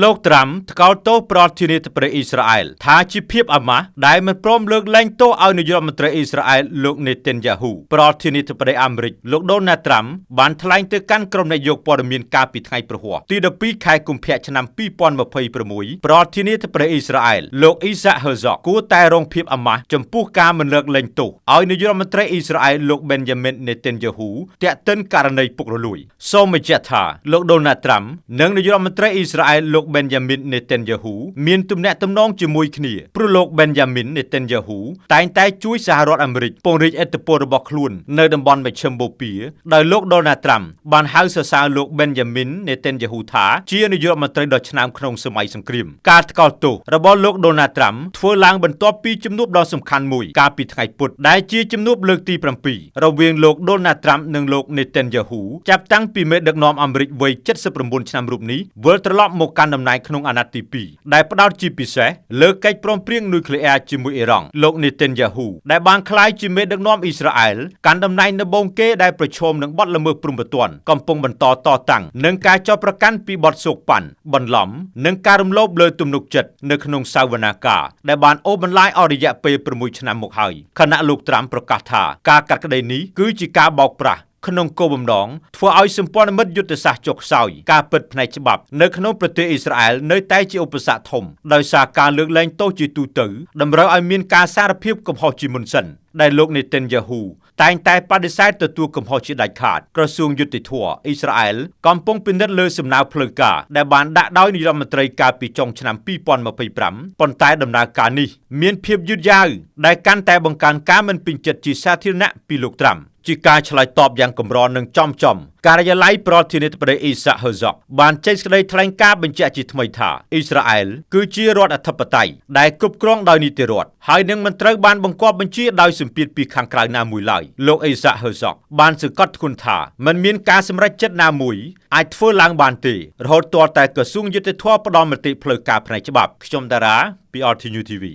លោកត្រាំថ្កោលទោសប្រធានាធិបតីអ៊ីស្រាអែលថាជាភាពអាម៉ាស់ដែលមិនព្រមលើកលែងទោសឲ្យនាយករដ្ឋមន្ត្រីអ៊ីស្រាអែលលោកនេតិនយ៉ាហ៊ូប្រធានាធិបតីអាមេរិកលោកដូណាល់ត្រាំបានថ្លែងទៅកាន់ក្រុមអ្នកយកព័ត៌មានកាលពីថ្ងៃព្រហស្បតិ៍ទី12ខែកុម្ភៈឆ្នាំ2026ប្រធានាធិបតីអ៊ីស្រាអែលលោកអ៊ីសាក់ហឺហ្សកគួរតែរងភាពអាម៉ាស់ចំពោះការមិនលើកលែងទោសឲ្យនាយករដ្ឋមន្ត្រីអ៊ីស្រាអែលលោកប៊ែនយ៉ាមីននេតិនយ៉ាហ៊ូទាក់ទិនករណីពុករលួយសូមបញ្ជាក់ថាលោកដូណាល់ត្រាំនិងនាយករដ្ឋមន្ត្រីអ៊ីស្រាអែលលោកប៊ែនយ៉ាមីននេតិនយ៉ាហ៊ូមានទំនាក់ទំនងជាមួយគ្នាព្រោះលោកប៊ែនយ៉ាមីននេតិនយ៉ាហ៊ូតែងតែជួយសហរដ្ឋអាមេរិកពង្រីកឥទ្ធិពលរបស់ខ្លួននៅតំបន់មជ្ឈិមបូព៌ាដោយលោកដូណាល់ត្រាំបានហៅសរសើរលោកប៊ែនយ៉ាមីននេតិនយ៉ាហ៊ូថាជានាយករដ្ឋមន្ត្រីដ៏ឆ្នើមក្នុងសម័យសង្គ្រាមការថ្កោលទោសរបស់លោកដូណាល់ត្រាំធ្វើឡើងបន្ទាប់ពីជំនួបដ៏សំខាន់មួយកាលពីថ្ងៃពុធដែលជាជំនួបលើកទី7រវាងលោកដូណាល់ត្រាំនិងលោកនេតិនយ៉ាហ៊ូចាប់តាំងពីមេដឹកនាំអាមេរិកវ័យ79ឆ្នាំរូបនេះវិលត្រឡប់មកកាន់តំណែងក្នុងអាណត្តិទី2ដែលផ្ដោតជាពិសេសលើកិច្ចព្រមព្រៀងនុយក្លេអ៊ែរជាមួយអ៊ីរ៉ង់លោកនេតិនយ៉ាហ៊ូដែលបានក្លាយជាមេដឹកនាំអ៊ីស្រាអែលកាន់តំណែងដំបូងគេដែលប្រឈមនឹងបទល្មើសព្រំប្រទានកំពុងបន្តតតាំងនិងការចោទប្រកាន់ពីបទសូកប៉ាន់បន្លំនិងការរំលោភលើទំនុកចិត្តនៅក្នុងសាវនាកាដែលបានអូសបន្លាយអស់រយៈពេល6ឆ្នាំមកហើយខណៈលោកត្រាំប្រកាសថាការកាត់ក្តីនេះគឺជាការបោកប្រាស់ក្នុងគោលបំណងធ្វើឲ្យសម្ព័ន្ធមិត្តយុទ្ធសាស្ត្រចុះខ្សោយការពិតផ្នែកច្បាប់នៅក្នុងប្រទេសអ៊ីស្រាអែលនៅតែជាឧបសគ្គធំដោយសារការលើកលែងទោសជាទូទៅតម្រូវឲ្យមានការសារភាពកំហុសជាមុនសិនដែលលោកនេតិនយ៉ាហ៊ូតែងតែបដិសេធទទួលកំហុសជាដាច់ខាតក្រសួងយុតិធធម៌អ៊ីស្រាអែលកំពុងពិនិត្យលើសំណើផ្លូវការដែលបានដាក់ដោយនាយរដ្ឋមន្ត្រីកាលពីចុងឆ្នាំ2025ប៉ុន្តែដំណើរការនេះមានភាពយឺតយ៉ាវដែលកាន់តែបង្កើនការមិនពេញចិត្តជាសាធារណៈពីលោកត្រាំជាការឆ្លើយតបយ៉ាងកម្រនិងចំការិយាល័យប្រធានាធិបតីអ៊ីសាក់ហឺហ្សកបានចេញសេចក្តីថ្លែងការណ៍បញ្ជាក់ជាថ្មីថាអ៊ីស្រាអែលគឺជារដ្ឋអធិបតេយ្យដែលគ្រប់គ្រងដោយនីតិរដ្ឋហើយនឹងមិនត្រូវបានបង្គាប់បញ្ជាដោយសម្ពាធពីខាងក្រៅណាមួយឡើយលោកអ៊ីសាក់ហឺហ្សកបានសង្កត់ធ្ងន់ថាមិនមានការសម្រេចចិត្តណាមួយអាចធ្វើឡើងបានទេរហូតទាល់តែក្រសួងយុតិធធម៌ផ្ដល់មតិផ្លូវការផ្នែកច្បាប់ខ្ញុំតារាពី RTNews TV